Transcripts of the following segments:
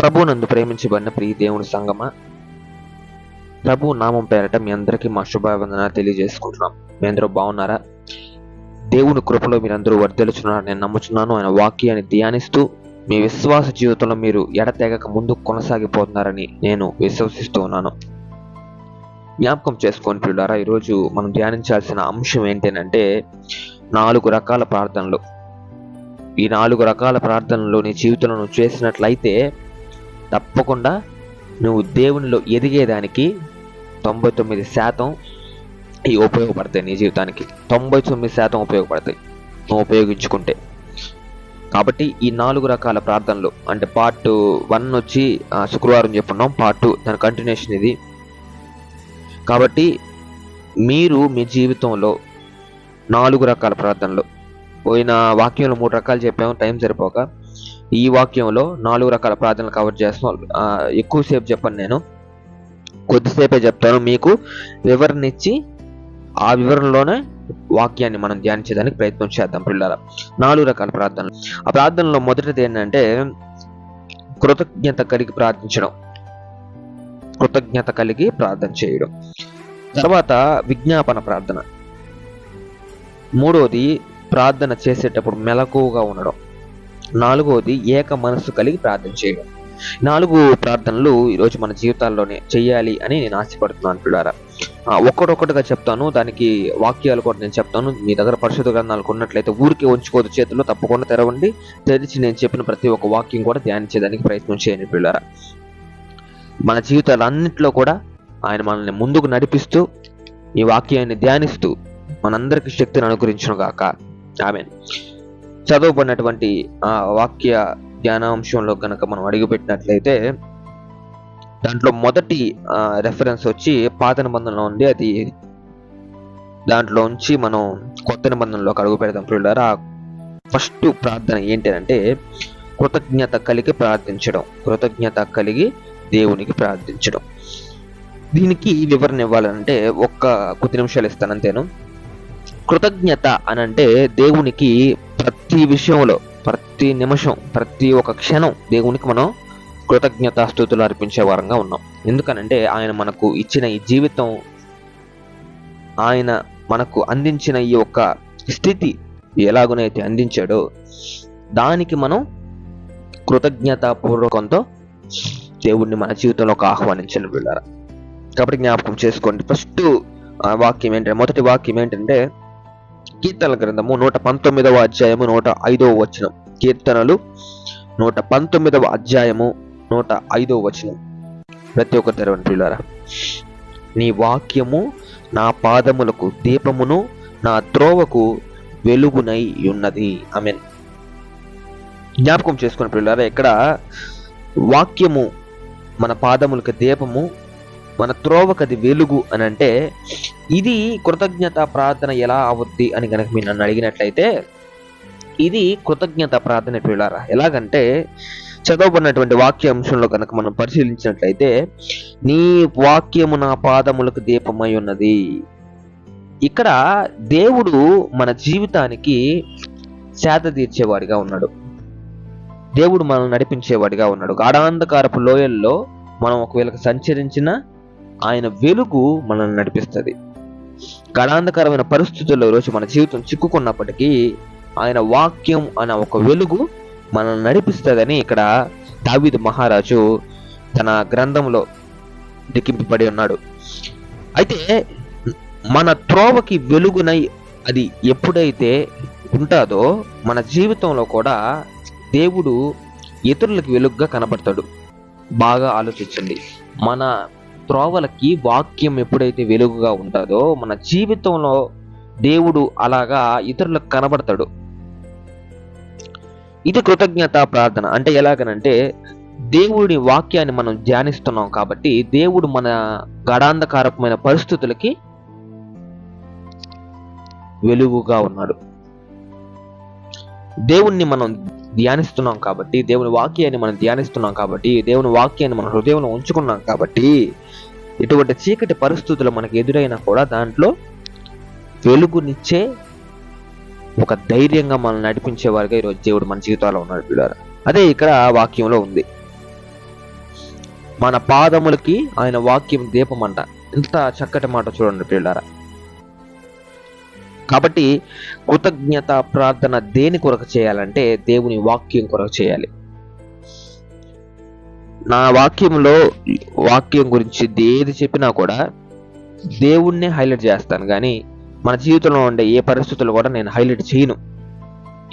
ప్రభునందు ప్రేమించబడిన ప్రియ దేవుని సంగమా, ప్రభు నామం పేరట మీ అందరికీ మా శుభావందన తెలియజేసుకుంటున్నాం. మీ అందరూ బాగున్నారా? దేవుని కృపలో మీరందరూ వర్ధిల్లుచున్నారని నేను నమ్ముచున్నాను. ఆయన వాక్యాన్ని ధ్యానిస్తూ మీ విశ్వాస జీవితంలో మీరు ఎడతెగక ముందుకు కొనసాగిపోతున్నారని నేను విశ్వసిస్తూ ఉన్నాను. జ్ఞాపకం చేసుకోండి పిల్లారా, ఈరోజు మనం ధ్యానించాల్సిన అంశం ఏంటంటే 4 రకాల ప్రార్థనలు. ఈ 4 రకాల ప్రార్థనలు నీ జీవితంలో నువ్వు చేసినట్లయితే తప్పకుండా నువ్వు దేవునిలో ఎదిగేదానికి 99% ఉపయోగపడతాయి. నీ జీవితానికి 99% ఉపయోగపడతాయి నువ్వు ఉపయోగించుకుంటే. కాబట్టి ఈ 4 రకాల ప్రార్థనలు అంటే పార్ట్ 1 వచ్చి శుక్రవారం చెప్పున్నాం, పార్ట్ 2 దాని కంటిన్యూషన్ ఇది. కాబట్టి మీరు మీ జీవితంలో 4 రకాల ప్రార్థనలు, పోయిన వాక్యంలో 3 రకాలు చెప్పాము, టైం సరిపోక ఈ వాక్యంలో 4 రకాల ప్రార్థనలు కవర్ చేస్తున్నాం. ఎక్కువసేపు చెప్పను, నేను కొద్దిసేపే చెప్తాను. మీకు వివరణ ఇచ్చి ఆ వివరణలోనే వాక్యాన్ని మనం ధ్యానించేదానికి ప్రయత్నం చేద్దాం పిల్లల. 4 రకాల ప్రార్థనలు. ఆ ప్రార్థనలో మొదటిది ఏంటంటే కృతజ్ఞత కలిగి ప్రార్థించడం, కృతజ్ఞత కలిగి ప్రార్థన చేయడం. తర్వాత విజ్ఞాపన ప్రార్థన. మూడవది ప్రార్థన చేసేటప్పుడు మెలకువగా ఉండడం. 4వది ఏక మనస్సు కలిగి ప్రార్థన చేయడం. 4 ప్రార్థనలు ఈరోజు మన జీవితాల్లోనే చెయ్యాలి అని నేను ఆశపడుతున్నాను పిల్లారా. ఒక్కొక్కటిగా చెప్తాను, దానికి వాక్యాలు కూడా నేను చెప్తాను. మీ దగ్గర పరిశుద్ధ గ్రంథాలు ఉన్నట్లయితే ఊరికే ఉంచుకోదు, చేతుల్లో తప్పకుండా తెరవండి. తెరిచి నేను చెప్పిన ప్రతి ఒక్క వాక్యం కూడా ధ్యానించేదానికి ప్రయత్నం చేయండి పిల్లారా. మన జీవితాలన్నింటిలో కూడా ఆయన మనల్ని ముందుకు నడిపిస్తూ ఈ వాక్యాన్ని ధ్యానిస్తూ మనందరికీ శక్తిని అనుగ్రహించును గాక. ఆమేన్. చదవబడినటువంటి వాక్య ధ్యానాంశంలో కనుక మనం అడుగుపెట్టినట్లయితే దాంట్లో మొదటి రెఫరెన్స్ వచ్చి పాత నిబంధనలో ఉంది. అది దాంట్లో నుంచి మనం కొత్త నిబంధనలోకి అడుగు పెడదాం పిల్లలారా. ఫస్ట్ ప్రార్థన ఏంటంటే కృతజ్ఞత కలిగి ప్రార్థించడం. కృతజ్ఞత కలిగి దేవునికి ప్రార్థించడం. దీనికి వివరణ ఇవ్వాలంటే కొద్ది నిమిషాలు ఇస్తాను అంతేను. కృతజ్ఞత అనంటే దేవునికి ప్రతి విషయంలో, ప్రతి నిమిషం, ప్రతి ఒక్క క్షణం దేవునికి మనం కృతజ్ఞతాస్తుతులు అర్పించే వారంగా ఉన్నాం. ఎందుకనంటే ఆయన మనకు ఇచ్చిన ఈ జీవితం, ఆయన మనకు అందించిన ఈ యొక్క స్థితి ఎలాగునైతే అందించాడో దానికి మనం కృతజ్ఞతాపూర్వకంతో దేవుణ్ణి మన జీవితంలోకి ఆహ్వానించాలి వెళ్ళారా. కాబట్టి జ్ఞాపకం చేసుకోండి. ఫస్ట్ వాక్యం ఏంటంటే, మొదటి వాక్యం ఏంటంటే కీర్తనల గ్రంథము 119వ అధ్యాయము 105వ వచనం. కీర్తనలు 119వ అధ్యాయము 105వ వచనం. ప్రతి ఒక్కరు తెరవండి పిల్లారా. నీ వాక్యము నా పాదములకు దీపమును, నా త్రోవకు వెలుగునై ఉన్నది. ఆమేన్. జ్ఞాపకం చేసుకుని పిల్లారా, ఇక్కడ వాక్యము మన పాదములకు దీపము, మన త్రోవకది వెలుగు అని అంటే ఇది కృతజ్ఞత ప్రార్థన ఎలా అవుద్ది అని కనుక మీరు నన్ను అడిగినట్లయితే ఇది కృతజ్ఞత ప్రార్థన పిల్లారా. ఎలాగంటే చదవబడినటువంటి వాక్య అంశంలో కనుక మనం పరిశీలించినట్లయితే నీ వాక్యము నా పాదములకు దీపమై ఉన్నది. ఇక్కడ దేవుడు మన జీవితానికి సేద తీర్చేవాడిగా ఉన్నాడు. దేవుడు మనల్ని నడిపించేవాడిగా ఉన్నాడు. గాఢాంధకారపు లోయల్లో మనం ఒకవేళ సంచరించిన ఆయన వెలుగు మనల్ని నడిపిస్తుంది. గాఢాంధకరమైన పరిస్థితుల్లో ఈరోజు మన జీవితం చిక్కుకున్నప్పటికీ ఆయన వాక్యం అనే ఒక వెలుగు మనల్ని నడిపిస్తుందని ఇక్కడ దావీదు మహారాజు తన గ్రంథంలో లిఖింపబడి ఉన్నాడు. అయితే మన త్రోవకి వెలుగునై అది ఎప్పుడైతే ఉంటుందో మన జీవితంలో కూడా దేవుడు ఇతరులకు వెలుగుగా కనబడతాడు. బాగా ఆలోచించండి. మన త్రోవలకి వాక్యం ఎప్పుడైతే వెలుగుగా ఉంటుందో మన జీవితంలో దేవుడు అలాగా ఇతరులకు కనబడతాడు. ఇది కృతజ్ఞత ప్రార్థన. అంటే ఎలాగనంటే దేవుడి వాక్యాన్ని మనం ధ్యానిస్తున్నాం కాబట్టి దేవుడు మన గాఢాంధకారకమైన పరిస్థితులకి వెలుగుగా ఉన్నాడు. దేవుణ్ణి మనం ధ్యానిస్తున్నాం కాబట్టి, దేవుని వాక్యాన్ని మనం ధ్యానిస్తున్నాం కాబట్టి, దేవుని వాక్యాన్ని మన హృదయంలో ఉంచుకున్నాం కాబట్టి ఎటువంటి చీకటి పరిస్థితులు మనకు ఎదురైనా కూడా దాంట్లో వెలుగునిచ్చే ఒక ధైర్యంగా మనల్ని నడిపించే వారిగా ఈరోజు దేవుడు మన జీవితాల్లో ఉన్నాడు పిల్లలు. అదే ఇక్కడ వాక్యంలో ఉంది. మన పాదములకి ఆయన వాక్యం దీపం అంట. ఇంత చక్కటి మాట చూడండి పిల్లారా. కాబట్టి కృతజ్ఞత ప్రార్థన దేని కొరకు చేయాలంటే దేవుని వాక్యం కొరకు చేయాలి. నా వాక్యం గురించి ఏది చెప్పినా కూడా దేవుణ్ణే హైలైట్ చేస్తాను, కానీ మన జీవితంలో ఉండే ఏ పరిస్థితులు కూడా నేను హైలైట్ చేయను.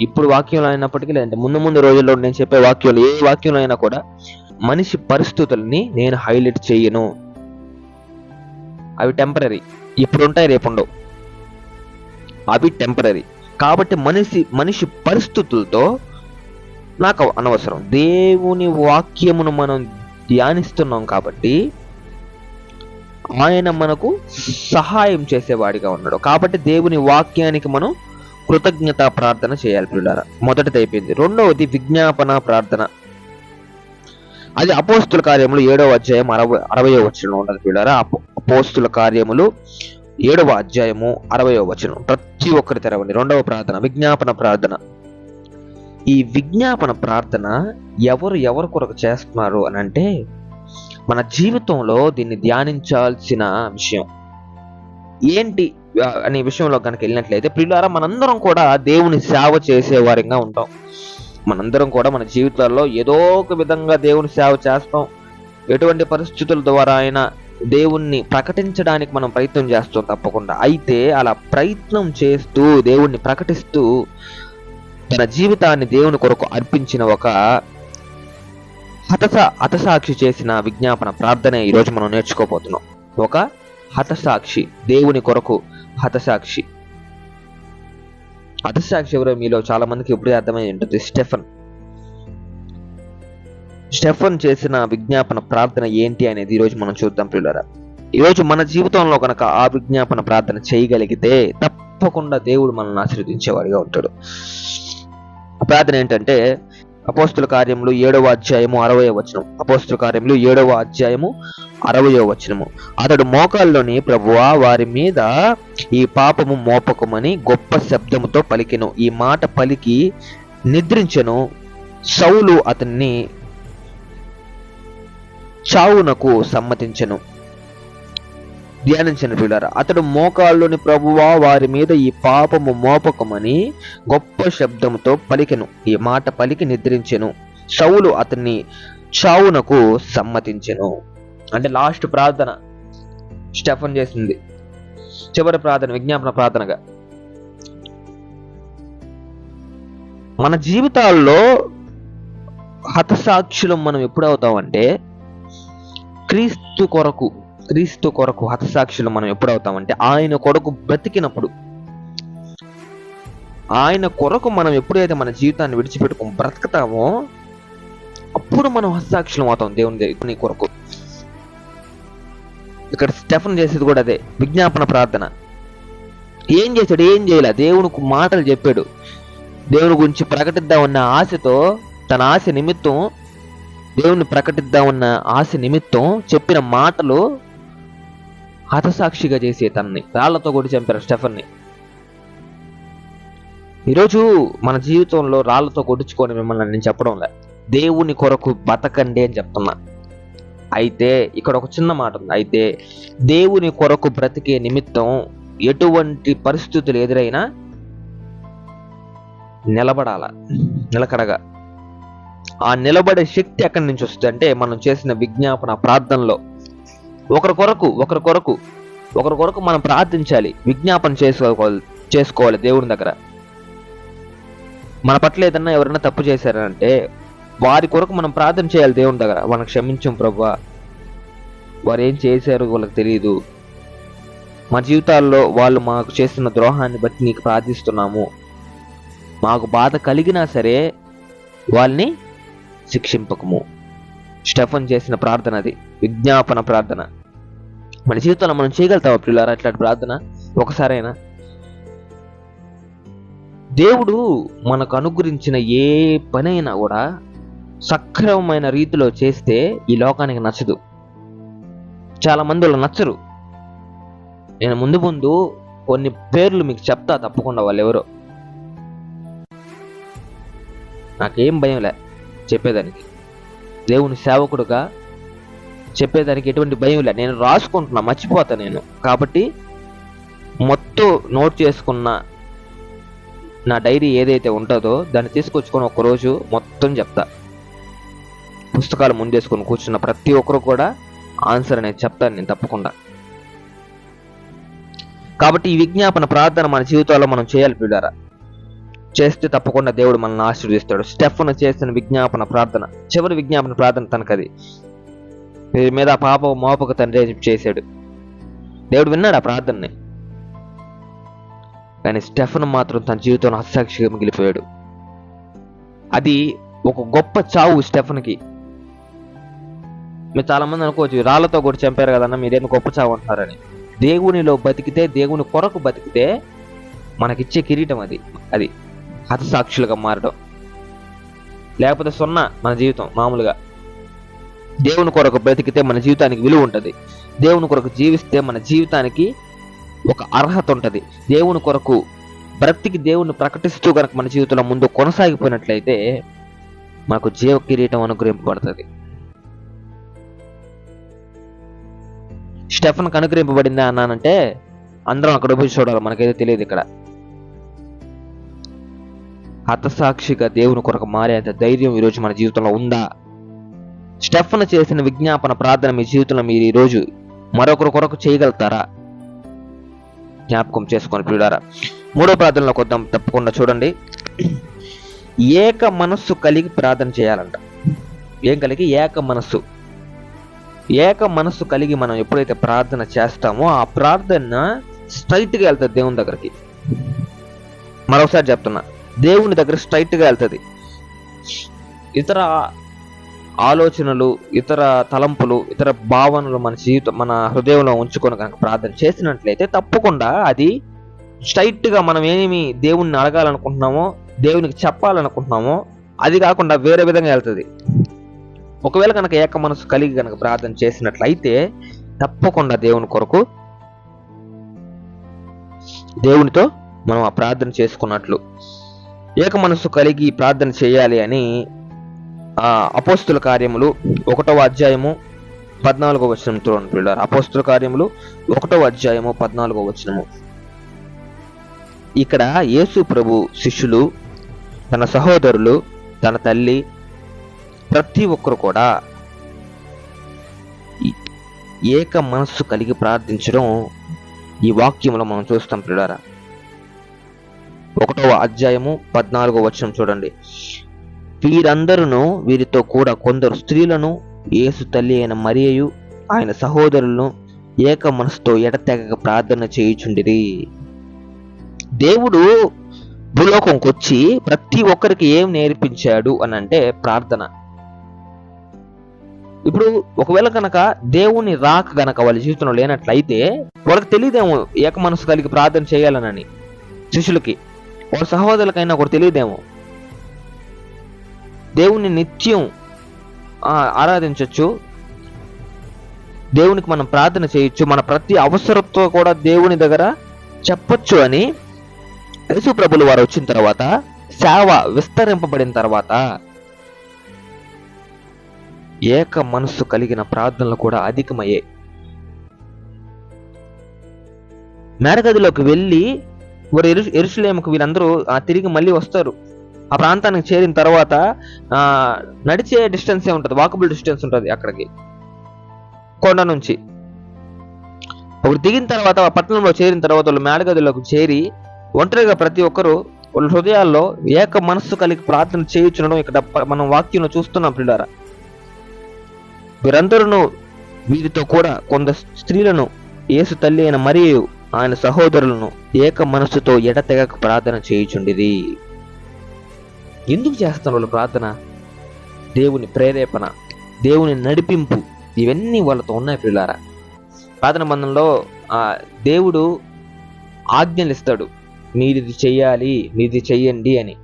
ఇప్పుడు వాక్యంలో అయినప్పటికీ, లేదంటే ముందు రోజుల్లో నేను చెప్పే వాక్యంలో ఏ వాక్యంలో అయినా కూడా మనిషి పరిస్థితుల్ని నేను హైలైట్ చేయను. అవి టెంపరీ, ఇప్పుడు ఉంటాయి రేపు ఉండవు, అవి టెంపరీ. కాబట్టి మనిషి పరిస్థితులతో నాకు అనవసరం. దేవుని వాక్యమును మనం ధ్యానిస్తున్నాం కాబట్టి ఆయన మనకు సహాయం చేసేవాడిగా ఉన్నాడు. కాబట్టి దేవుని వాక్యానికి మనం కృతజ్ఞత ప్రార్థన చేయాలి పిల్లారా. మొదటిది అయిపోయింది. రెండవది విజ్ఞాపన ప్రార్థన. అది అపోస్తుల కార్యములు 7వ అధ్యాయం 60వ వచనం ఉన్నది పిల్లారా. అపోస్తుల కార్యములు 7వ అధ్యాయము 60వ వచనం. ప్రతి ఒక్కరి తెరవండి. రెండవ ప్రార్థన విజ్ఞాపన ప్రార్థన. ఈ విజ్ఞాపన ప్రార్థన ఎవరు కొరకు చేస్తున్నారు అని అంటే, మన జీవితంలో దీన్ని ధ్యానించాల్సిన విషయం ఏంటి అనే విషయంలో కనుక వెళ్ళినట్లయితే ప్రియులారా, మనందరం కూడా దేవుని సేవ చేసేవారిగా ఉంటాం. మనందరం కూడా మన జీవితాల్లో ఏదో ఒక విధంగా దేవుని సేవ చేస్తాం. ఎటువంటి పరిస్థితుల ద్వారా అయినా దేవుణ్ణి ప్రకటించడానికి మనం ప్రయత్నం చేస్తాం తప్పకుండా. అయితే అలా ప్రయత్నం చేస్తూ దేవుణ్ణి ప్రకటిస్తూ తన జీవితాన్ని దేవుని కొరకు అర్పించిన ఒక హతసాక్షి చేసిన విజ్ఞాపన ప్రార్థనే ఈరోజు మనం నేర్చుకోబోతున్నాం. ఒక హతసాక్షి, దేవుని కొరకు హతసాక్షి. హతసాక్షి ఎవరో మీలో చాలా మందికి ఇప్పుడే అర్థమై ఉంటుంది. స్టెఫన్ చేసిన విజ్ఞాపన ప్రార్థన ఏంటి అనేది ఈరోజు మనం చూద్దాం పిల్లరా. ఈరోజు మన జీవితంలో కనుక ఆ విజ్ఞాపన ప్రార్థన చేయగలిగితే తప్పకుండా దేవుడు మనల్ని ఆశీర్వదించేవాడిగా ఉంటాడు. ప్రార్థన ఏంటంటే అపోస్తుల కార్యములు 7వ అధ్యాయము 60వ వచనం. అపోస్తుల కార్యములు 7వ అధ్యాయము 60వ వచనము. అతడు మోకాల్లోని, ప్రభువా వారి మీద ఈ పాపము మోపకమని గొప్ప శబ్దముతో పలికెను. ఈ మాట పలికి నిద్రించెను. సౌలు అతన్ని చావునకు సమ్మతించెను. ధ్యానించండి పిల్లారా. అతడు మోకాళ్ళలోని, ప్రభువా వారి మీద ఈ పాపము మోపకమని గొప్ప శబ్దంతో పలికెను. ఈ మాట పలికి నిద్రించెను. సౌలు అతన్ని చావునకు సమ్మతించెను. అంటే లాస్ట్ ప్రార్థన స్టెఫన్ చేసింది, చివరి ప్రార్థన విజ్ఞాపన ప్రార్థనగా. మన జీవితాల్లో హతసాక్షులు మనం ఎప్పుడవుతామంటే క్రీస్తు కొరకు హతసాక్షులు మనం ఎప్పుడవుతామంటే ఆయన కొరకు బ్రతికినప్పుడు. ఆయన కొరకు మనం ఎప్పుడైతే మన జీవితాన్ని విడిచిపెట్టుకుని బ్రతుకుతామో అప్పుడు మనం హతసాక్షులం అవుతాం దేవుని కొరకు. ఇక్కడ స్టెఫన్ చేసేది కూడా అదే, విజ్ఞాపన ప్రార్థన. ఏం చేశాడు? ఏం చేయలే. దేవునికి మాటలు చెప్పాడు. దేవుని గురించి ప్రకటిద్దామన్న ఆశతో, తన ఆశ నిమిత్తం, దేవుని ప్రకటిద్దామన్న ఆశ నిమిత్తం చెప్పిన మాటలు హతసాక్షిగా చేసే తనని రాళ్లతో కొట్టి చంపారు స్టెఫన్ని. ఈరోజు మన జీవితంలో రాళ్లతో కొట్టించుకొని మిమ్మల్ని నేను చెప్పడం లే, దేవుని కొరకు బతకండి అని చెప్తున్నా. అయితే ఇక్కడ ఒక చిన్న మాట ఉంది. అయితే దేవుని కొరకు బ్రతికే నిమిత్తం ఎటువంటి పరిస్థితులు ఎదురైనా నిలబడాల, నిలకడగా. ఆ నిలబడే శక్తి ఎక్కడి నుంచి వస్తుంది అంటే మనం చేసిన విజ్ఞాపన ప్రార్థనలో ఒకరి కొరకు మనం ప్రార్థించాలి, విజ్ఞాపన చేసుకోవాలి దేవుని దగ్గర. మన పట్ల ఏదన్నా ఎవరైనా తప్పు చేశారంటే వారి కొరకు మనం ప్రార్థన చేయాలి దేవుని దగ్గర. వాళ్ళని క్షమించం ప్రభువా, వారు ఏం చేశారు వాళ్ళకి తెలియదు, మా జీవితాల్లో వాళ్ళు మాకు చేస్తున్న ద్రోహాన్ని బట్టి నీకు ప్రార్థిస్తున్నాము, మాకు బాధ కలిగినా సరే వాళ్ళని శిక్షింపకము. స్టెఫన్ చేసిన ప్రార్థన అది, విజ్ఞాపన ప్రార్థన. మన జీవితంలో మనం చేయగలుగుతావా పిల్లారా ఇట్లాంటి ప్రార్థన ఒకసారైనా? దేవుడు మనకు అనుగ్రహించిన ఏ పనైనా కూడా సక్రమమైన రీతిలో చేస్తే ఈ లోకానికి నచ్చదు. చాలా మంది వాళ్ళు నచ్చరు. నేను ముందు కొన్ని పేర్లు మీకు చెప్తా తప్పకుండా, వాళ్ళు ఎవరో. నాకేం భయం లే చెప్పేదానికి. దేవుని సేవకుడుగా చెప్పేదానికి ఎటువంటి భయం లేదు. నేను రాసుకుంటున్నా, మర్చిపోతా నేను. కాబట్టి మొత్తం నోట్ చేసుకున్న నా డైరీ ఏదైతే ఉంటుందో దాన్ని తీసుకొచ్చుకొని ఒకరోజు మొత్తం చెప్తా. పుస్తకాలు ముందేసుకొని కూర్చున్న ప్రతి ఒక్కరు కూడా ఆన్సర్ అనేది చెప్తాను నేను తప్పకుండా. కాబట్టి ఈ విజ్ఞాపన ప్రార్థన మన జీవితాల్లో మనం చేయాలి పిల్లారా. చేస్తే తప్పకుండా దేవుడు మనల్ని ఆశీర్వదిస్తాడు. స్టెఫను చేసిన విజ్ఞాపన ప్రార్థన, చివరి విజ్ఞాపన ప్రార్థన తనకది. వీరి మీద పాప మోపక తండ్రి చేశాడు. దేవుడు విన్నాడు ఆ ప్రార్థనని. కానీ స్టెఫను మాత్రం తన జీవితంలో హస్తాక్షిగా మిగిలిపోయాడు. అది ఒక గొప్ప చావు స్టెఫన్కి. మీరు చాలా మంది అనుకోవచ్చు, రాళ్లతో కూడా చంపారు కదన్నా మీరేం గొప్ప చావు అంటున్నారని. దేవునిలో బతికితే, దేవుని కొరకు బతికితే మనకిచ్చే కిరీటం అది హతసాక్షులుగా మారడం. లేకపోతే సున్నా మన జీవితం. మామూలుగా దేవుని కొరకు బ్రతికితే మన జీవితానికి విలువ ఉంటుంది. దేవుని కొరకు జీవిస్తే మన జీవితానికి ఒక అర్హత ఉంటుంది. దేవుని కొరకు బ్రతికి దేవుని ప్రకటిస్తూ కనుక మన జీవితంలో ముందు కొనసాగిపోయినట్లయితే మనకు జీవ కిరీటం అనుగ్రహింపబడుతుంది. స్టెఫన్కి అనుగ్రహింపబడిందా అన్నానంటే అందరం అక్కడ పోయి చూడాలి, మనకైతే తెలియదు. ఇక్కడ హతసాక్షిగా దేవుని కొరకు మారేంత ధైర్యం ఈరోజు మన జీవితంలో ఉందా? స్టెఫన్ చేసిన విజ్ఞాపన ప్రార్థన మీ జీవితంలో మీరు ఈరోజు మరొకరి కొరకు చేయగలుగుతారా? జ్ఞాపకం చేసుకొని పిల్లారా. మూడో ప్రార్థనలోకి వద్దాం తప్పకుండా. చూడండి, ఏక మనస్సు కలిగి ప్రార్థన చేయాలంట. ఏం కలిగి? ఏక మనస్సు. ఏక మనస్సు కలిగి మనం ఎప్పుడైతే ప్రార్థన చేస్తామో ఆ ప్రార్థన స్ట్రైట్గా వెళ్తుంది దేవుని దగ్గరికి. మరొకసారి చెప్తున్నా, దేవుని దగ్గర స్ట్రైట్గా వెళ్తుంది. ఇతర ఆలోచనలు, ఇతర తలంపులు, ఇతర భావనలు మన హృదయంలో ఉంచుకొని కనుక ప్రార్థన చేసినట్లయితే తప్పకుండా అది స్ట్రైట్గా మనం ఏమి దేవుణ్ణి అడగాలనుకుంటున్నామో, దేవునికి చెప్పాలనుకుంటున్నామో అది కాకుండా వేరే విధంగా వెళ్తుంది. ఒకవేళ కనుక ఏక మనసు కలిగి కనుక ప్రార్థన చేసినట్లయితే తప్పకుండా దేవుని కొరకు దేవునితో మనం ఆ ప్రార్థన చేసుకున్నట్లు. ఏక మనసు కలిగి ప్రార్థన చేయాలి అని అపోస్తుల కార్యములు 1వ అధ్యాయము 14వ వచనం చూడండి పిల్లలు. అపోస్తుల కార్యములు 1వ అధ్యాయము 14వ వచనము. ఇక్కడ యేసు ప్రభు శిష్యులు, తన సహోదరులు, తన తల్లి, ప్రతి ఒక్కరు కూడా ఏక మనస్సు కలిగి ప్రార్థించడం ఈ వాక్యంలో మనం చూస్తాం పిల్లారా. 1వ అధ్యాయము 14వ వచనం చూడండి. వీరందరూ వీరితో కూడా కొందరు స్త్రీలను, యేసు తల్లి అయిన మరియయు ఆయన సహోదరులను ఏక మనసుతో ఎడతెగక ప్రార్థన చేయుచుండిరి. దేవుడు భూలోకంకి వచ్చి ప్రతి ఒక్కరికి ఏం నేర్పించాడు అని అంటే ప్రార్థన. ఇప్పుడు ఒకవేళ కనుక దేవుని రాక గనక వాళ్ళ జీవితంలో లేనట్లయితే వాళ్ళకి తెలియదేమో ఏక మనసు కలిగి ప్రార్థన చేయాలనని. శిష్యులకి, వాళ్ళ సహోదరులకైనా ఒకటి తెలియదేమో. దేవుని నిత్యం ఆరాధించవచ్చు, దేవునికి మనం ప్రార్థన చేయొచ్చు, మన ప్రతి అవసరంతో కూడా దేవుని దగ్గర చెప్పొచ్చు అని యేసు ప్రభులు వారు వచ్చిన తర్వాత, సేవ విస్తరింపబడిన తర్వాత ఏక మనస్సు కలిగిన ప్రార్థనలు కూడా అధికమయ్యాయి. మేడగదిలోకి వెళ్ళి వారు యెరూషలేముకు వీళ్ళందరూ తిరిగి మళ్ళీ వస్తారు. ఆ ప్రాంతానికి చేరిన తర్వాత నడిచే డిస్టెన్సే ఉంటుంది, వాకబుల్ డిస్టెన్స్ ఉంటుంది అక్కడికి కొండ నుంచి. అప్పుడు దిగిన తర్వాత పట్టణంలో చేరిన తర్వాత వాళ్ళు మేడగదిలోకి చేరి ఒంటరిగా ప్రతి ఒక్కరు వాళ్ళ హృదయాల్లో ఏక మనస్సు కలిగి ప్రార్థన చేయించడం ఇక్కడ మనం వాక్యంలో చూస్తున్నాం పిల్లారా. వీరందరూ వీరితో కూడా కొందరు స్త్రీలను, యేసు తల్లి అయిన మరియు ఆయన సహోదరులను ఏక మనస్సుతో ఎడతెగక ప్రార్థన చేయుచుండిరి. ఎందుకు చేస్తున్నారు వాళ్ళు ప్రార్థన? దేవుని ప్రేరేపణ, దేవుని నడిపింపు ఇవన్నీ వాళ్ళతో ఉన్నాయి పిల్లారా. ప్రార్థన బంధంలో దేవుడు ఆజ్ఞలు ఇస్తాడు, మీరిది చెయ్యాలి, మీది చెయ్యండి అని.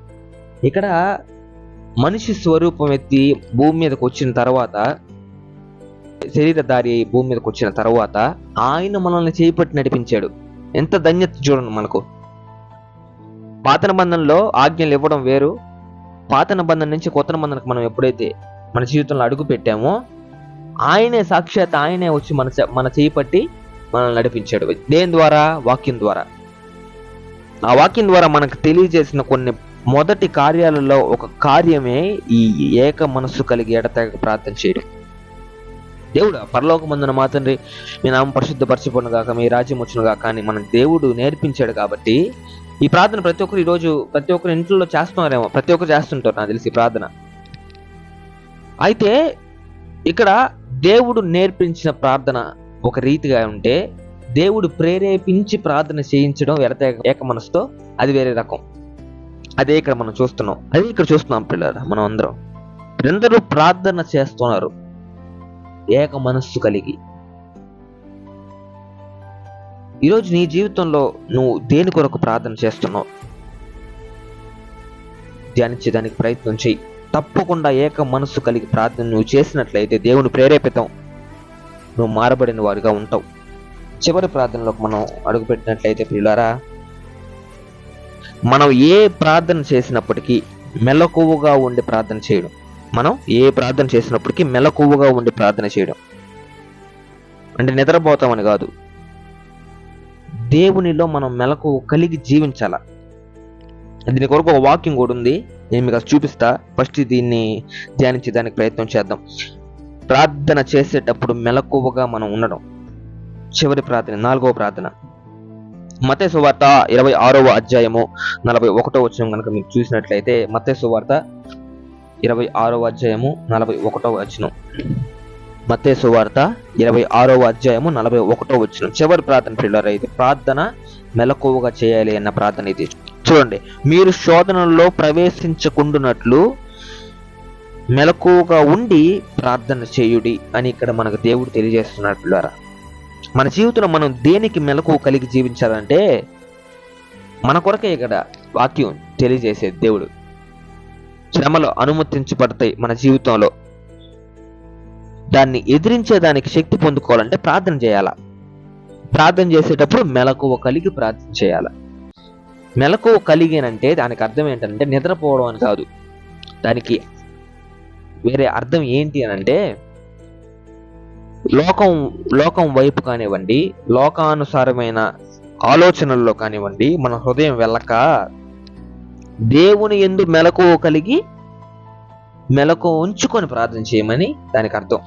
ఇక్కడ మనిషి స్వరూపం ఎత్తి భూమి మీదకి వచ్చిన తర్వాత, శరీరధారి భూమి మీదకి వచ్చిన తర్వాత ఆయన మనల్ని చేపట్టి నడిపించాడు. ఎంత ధన్యత చూడండి మనకు. పాత నిబంధనలో ఆజ్ఞలు ఇవ్వడం వేరు, పాత నిబంధన నుంచి కొత్త నిబంధనకు మనం ఎప్పుడైతే మన జీవితంలో అడుగు పెట్టామో ఆయనే సాక్షాత్ ఆయనే వచ్చి మన చేయి పట్టి మనల్ని నడిపించాడు. దేని ద్వారా? వాక్యం ద్వారా. ఆ వాక్యం ద్వారా మనకు తెలియజేసిన కొన్ని మొదటి కార్యాలలో ఒక కార్యమే ఈ ఏక మనస్సు కలిగి ఎడతెగక ప్రార్థన చేయడం. దేవుడు పరలోకమందున మా తండ్రి మీ నామం పరిశుద్ధపరచబడును గాక, మీ రాజ్యం వచ్చును గాక అని మన దేవుడు నేర్పించాడు. కాబట్టి ఈ ప్రార్థన ప్రతి ఒక్కరు ఈరోజు ప్రతి ఒక్కరు ఇంట్లో చేస్తున్నారేమో, ప్రతి ఒక్కరు చేస్తుంటారు నాకు తెలిసి ప్రార్థన. అయితే ఇక్కడ దేవుడు నేర్పించిన ప్రార్థన ఒక రీతిగా ఉంటే, దేవుడు ప్రేరేపించి ప్రార్థన చేయించడం ఏక మనసుతో అది వేరే రకం. అదే ఇక్కడ మనం చూస్తున్నాం, అదే ఇక్కడ చూస్తున్నాం పిల్లలు. మనం అందరూ ప్రార్థన చేస్తున్నారు ఏక మనస్సు కలిగి. ఈరోజు నీ జీవితంలో నువ్వు దేని కొరకు ప్రార్థన చేస్తున్నావు ధ్యానించేదానికి ప్రయత్నం చేయి. తప్పకుండా ఏక మనస్సు కలిగి ప్రార్థన నువ్వు చేసినట్లయితే దేవుని ప్రేరేపితం నువ్వు మారబడిన వారిగా ఉంటావు. చివరి ప్రార్థనలోకి మనం అడుగుపెట్టినట్లయితే ప్రియులారా, మనం ఏ ప్రార్థన చేసినప్పటికీ మెలకువగా ఉండి ప్రార్థన చేయడం. మనం ఏ ప్రార్థన చేసినప్పటికీ మెలకువగా ఉండి ప్రార్థన చేయడం అంటే నిద్రపోతామని కాదు, దేవునిలో మనం మెలకువ కలిగి జీవించాల. దీని కొరకు ఒక వాక్యం కూడా ఉంది, నేను మీకు అది చూపిస్తా. ఫస్ట్ దీన్ని ధ్యానించేదానికి ప్రయత్నం చేద్దాం. ప్రార్థన చేసేటప్పుడు మెలకువగా మనం ఉండడం. చివరి ప్రార్థన, 4వ ప్రార్థన, మత్తయి సువార్త 26వ అధ్యాయము 41వ వచనం కనుక మీకు చూసినట్లయితే, మత్తయి సువార్త 26వ అధ్యాయము 41వ వచనం. మత్తయి సువార్త 26వ అధ్యాయము 41వ వచనం. చివరి ప్రార్థన పిల్లలు, అయితే ప్రార్థన మెలకువగా చేయాలి అన్న ప్రార్థన ఇది. చూడండి, మీరు శోధనలో ప్రవేశించకుండునట్లు మెలకువగా ఉండి ప్రార్థన చేయుడి అని ఇక్కడ మనకు దేవుడు తెలియజేస్తున్నాడు పిల్లరా. మన జీవితంలో మనం దేనికి మెలకువ కలిగి జీవించాలంటే మన కొరకే ఇక్కడ వాక్యం తెలియజేసేది. దేవుడు శ్రమలు అనుమతించబడతాయి మన జీవితంలో, దాన్ని ఎదిరించేదానికి శక్తి పొందుకోవాలంటే ప్రార్థన చేయాల. ప్రార్థన చేసేటప్పుడు మెలకువ కలిగి ప్రార్థన చేయాల. మెలకువ కలిగినంటే దానికి అర్థం ఏంటంటే నిద్రపోవడం అని కాదు. దానికి వేరే అర్థం ఏంటి అని అంటే, లోకం వైపు కానివ్వండి, లోకానుసారమైన ఆలోచనల్లో కానివ్వండి, మన హృదయం వెళ్ళక దేవుని యందు మెలకువ కలిగి మెలకువ ఉంచుకొని ప్రార్థన చేయమని దానికి అర్థం.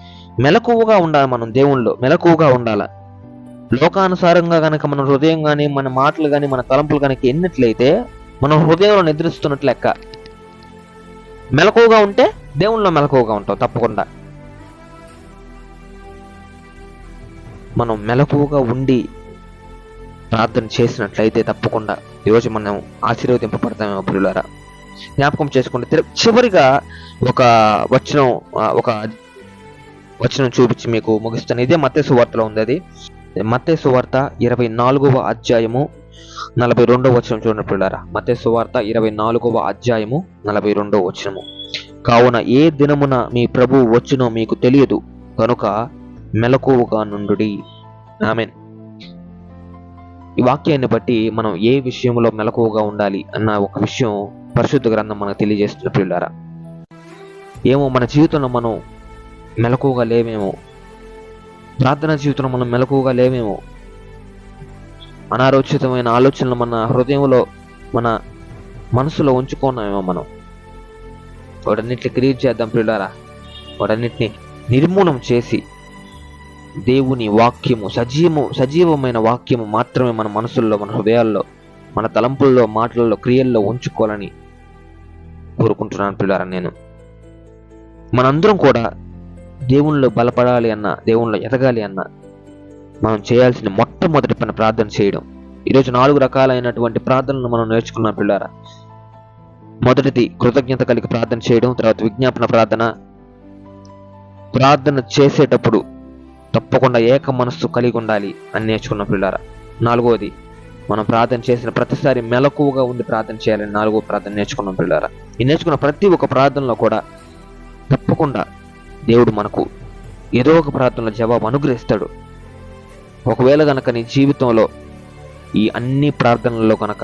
మెలకువగా ఉండాలి, మనం దేవునిలో మెలకువగా ఉండాల. లోకానుసారంగా కనుక మన హృదయం కానీ, మన మాటలు కానీ, మన తలంపులు కనుక ఎన్నట్లయితే మనం హృదయంలో నిద్రిస్తున్నట్లు లెక్క. మెలకువగా ఉంటే దేవునిలో మెలకువగా ఉంటాం తప్పకుండా. మనం మెలకువగా ఉండి ప్రార్థన చేసినట్లయితే తప్పకుండా ఈరోజు మనం ఆశీర్వదింపబడతామేమో ప్రియులారా. జ్ఞాపకం చేసుకుంటే చివరిగా ఒక వచనం చూపించి మీకు ముగిస్తాను. ఇదే మత్తయి సువార్తలో ఉంది. అది మత్తయి సువార్త 24వ అధ్యాయము 42వ వచనం చూడండి ప్రియులారా. మత్తయి సువార్త 24వ అధ్యాయము 42వ వచనము. కావున ఏ దినమున మీ ప్రభువు వచ్చునో మీకు తెలియదు, కనుక మెలకువగా నుండుడి. ఆమేన్. ఈ వాక్యాన్ని బట్టి మనం ఏ విషయంలో మెలకువగా ఉండాలి అన్న ఒక విషయం పరిశుద్ధ గ్రంథం మనకు తెలియజేస్తున్న ప్రియులారా. ఏమో మన జీవితంలో మనం మెలకువగా లేమేమో, ప్రార్థన జీవితంలో మనం మెలకువగా లేమేమో, అనారోచితమైన ఆలోచనలు మన హృదయంలో మన మనసులో ఉంచుకున్నామేమో. మనం వాటన్నిటిని క్రియేట్ చేద్దాం ప్రియులారా. వాటన్నిటిని నిర్మూలన చేసి దేవుని వాక్యము, సజీవమైన వాక్యము మాత్రమే మన మనసుల్లో, మన హృదయాల్లో, మన తలంపుల్లో, మాటల్లో, క్రియల్లో ఉంచుకోవాలని కోరుకుంటున్నాను పిల్లారా. నేను మనందరం కూడా దేవునిలో బలపడాలి అన్న, దేవునిలో ఎదగాలి అన్న మనం చేయాల్సిన మొట్టమొదటి పని ప్రార్థన చేయడం. ఈరోజు 4 రకాలైనటువంటి ప్రార్థనలు మనం నేర్చుకున్నాం పిల్లారా. మొదటిది కృతజ్ఞత కలిగి ప్రార్థన చేయడం, తర్వాత విజ్ఞాపన ప్రార్థన. ప్రార్థన చేసేటప్పుడు తప్పకుండా ఏక మనస్సు కలిగి ఉండాలి అని నేర్చుకున్నాం పిల్లారా. 4వది మనం ప్రార్థన చేసిన ప్రతిసారి మెలకువగా ఉండి ప్రార్థన చేయాలని 4వ ప్రార్థన నేర్చుకున్నాం పిల్లారా. ఈ నేర్చుకున్న ప్రతి ఒక్క ప్రార్థనలో కూడా తప్పకుండా దేవుడు మనకు ఏదో ఒక ప్రార్థనలో జవాబు అనుగ్రహిస్తాడు. ఒకవేళ కనుక నీ జీవితంలో ఈ అన్ని ప్రార్థనల్లో కనుక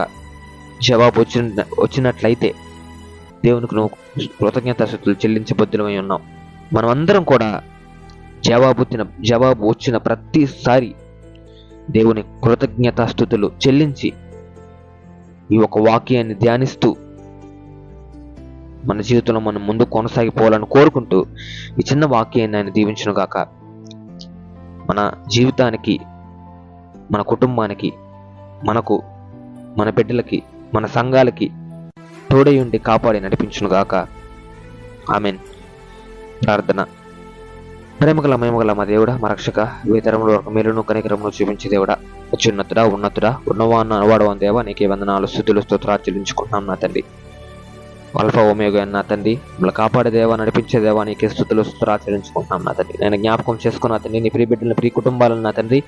జవాబు వచ్చినట్లయితే దేవునికి నువ్వు కృతజ్ఞతాస్తుతులు చెల్లించబద్దులమై ఉన్నావు. మనం అందరం కూడా జవాబు వచ్చిన ప్రతిసారి దేవుని కృతజ్ఞతాస్తుతులు చెల్లించి ఈ ఒక వాక్యాన్ని ధ్యానిస్తూ మన జీవితంలో మనం ముందు కొనసాగిపోవాలని కోరుకుంటూ ఈ చిన్న వాక్యాన్ని ఆయన దీవించును గాక. మన జీవితానికి, మన కుటుంబానికి, మనకు, మన బిడ్డలకి, మన సంఘాలకి తోడై ఉండి కాపాడి నడిపించును గాక. ఆమెన్. ప్రార్థన. ప్రేమగల మహిమగల మా దేవుడా, మా రక్షక, ఈ తరముల వరకు మేలును కనికరమును చూపించే దేవుడా, అత్యున్నతుడా, ఉన్నతుడా, ఉన్నవాడవని దేవా, నీకే వందనాలు, స్తుతులు, స్తోత్రాలు చెల్లించుకుంటున్నాం నా తండ్రి. అల్ఫా ఒమేగా నా తండ్రి, మిమ్మల్ని కాపాడే దేవా, నడిపించే దేవా, నీకే స్తుతులు, స్తోత్రాలు చెల్లించుకుంటున్నాం నా తండ్రి. నేను జ్ఞాపకం చేసుకున్న తండ్రి, నీ ప్రియ బిడ్డలను, ప్రియ కుటుంబాలను నా తండ్రి,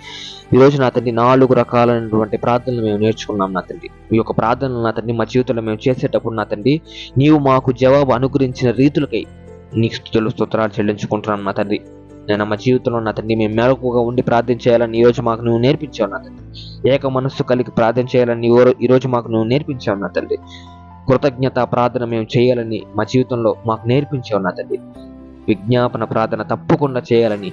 ఈ రోజు నా తండ్రి 4 రకాలైనటువంటి ప్రార్థనలు మేము నేర్చుకున్నాం నా తండ్రి. ఈ యొక్క ప్రార్థనలు నా తండ్రి మా జీవితంలో మేము చేసేటప్పుడు నా తండ్రి, నీవు మాకు జవాబు అనుగ్రహించిన రీతులకై నీకు స్తుతులు, స్తోత్రాలు చెల్లించుకుంటున్నాం నా తండ్రి. నేను మా జీవితంలో నా తండ్రి మేము మెలకుగా ఉండి ప్రార్థన చేయాలని ఈరోజు మాకు నువ్వు నేర్పించావు నా తండ్రి. ఏక మనస్సు కలిగి ప్రార్థన చేయాలని ఈరోజు మాకు నువ్వు నేర్పించావు నా తండ్రి. కృతజ్ఞత ప్రార్థన మేము చేయాలని మా జీవితంలో మాకు నేర్పించావు నా తండ్రి. విజ్ఞాపన ప్రార్థన తప్పకుండా చేయాలని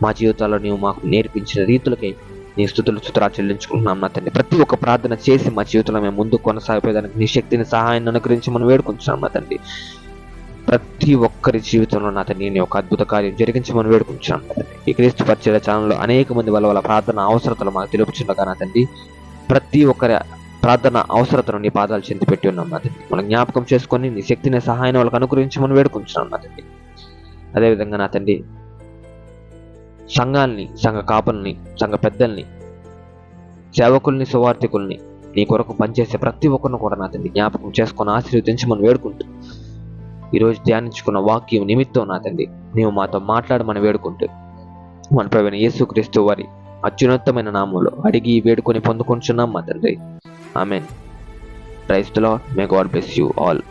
మా జీవితాల్లో నీవు మాకు నేర్పించిన రీతులకై నీ స్తుతులు, స్తోత్రాలు చెల్లించుకుంటున్నాం నా తండ్రి. ప్రతి ఒక్క ప్రార్థన చేసి మా జీవితంలో మేము ముందుకు కొనసాగిపోయేదానికి నీ శక్తిని, సహాయాన్ని అనుగ్రహించి మనం వేడుకుంటున్నాం నా తండ్రి. ప్రతి ఒక్కరి జీవితంలో నా తండ్రి నీ యొక్క అద్భుత కార్యం జరిగించి మనం వేడుకుంటున్నాం నా తండ్రి. ఈ క్రీస్తు పరిచయ ఛానల్లో అనేక మంది వాళ్ళ ప్రార్థన అవసరతలు మాకు తెలుపుచుండగా నా తండ్రి, ప్రతి ఒక్కరి ప్రార్థన అవసరతను నీ పాదాలు చెంది పెట్టి ఉన్నాం నా తండ్రి. మనం జ్ఞాపకం చేసుకొని నీ శక్తిని, సహాయాన్ని వాళ్ళకి అనుగ్రహించి మనం వేడుకుంటున్నాం నా తండ్రి. అదేవిధంగా నా తండ్రి, సంఘాలని, సంఘ కాపుల్ని, సంఘ పెద్దల్ని, సేవకుల్ని, సువార్థికుల్ని, నీ కొరకు పనిచేసే ప్రతి ఒక్కరిని కూడా నా తండ్రి జ్ఞాపకం చేసుకొని ఆశీర్వదించి మనం వేడుకుంటూ, ఈరోజు ధ్యానించుకున్న వాక్యం నిమిత్తం నా తండ్రి నీవు మాతో మాట్లాడమని వేడుకుంటూ, మన ప్రభువైన యేసుక్రీస్తు వారి అత్యున్నతమైన నామంలో అడిగి వేడుకొని పొందుకుంటున్నాం మా తండ్రి. Amen. Praise the lord. May God bless you all.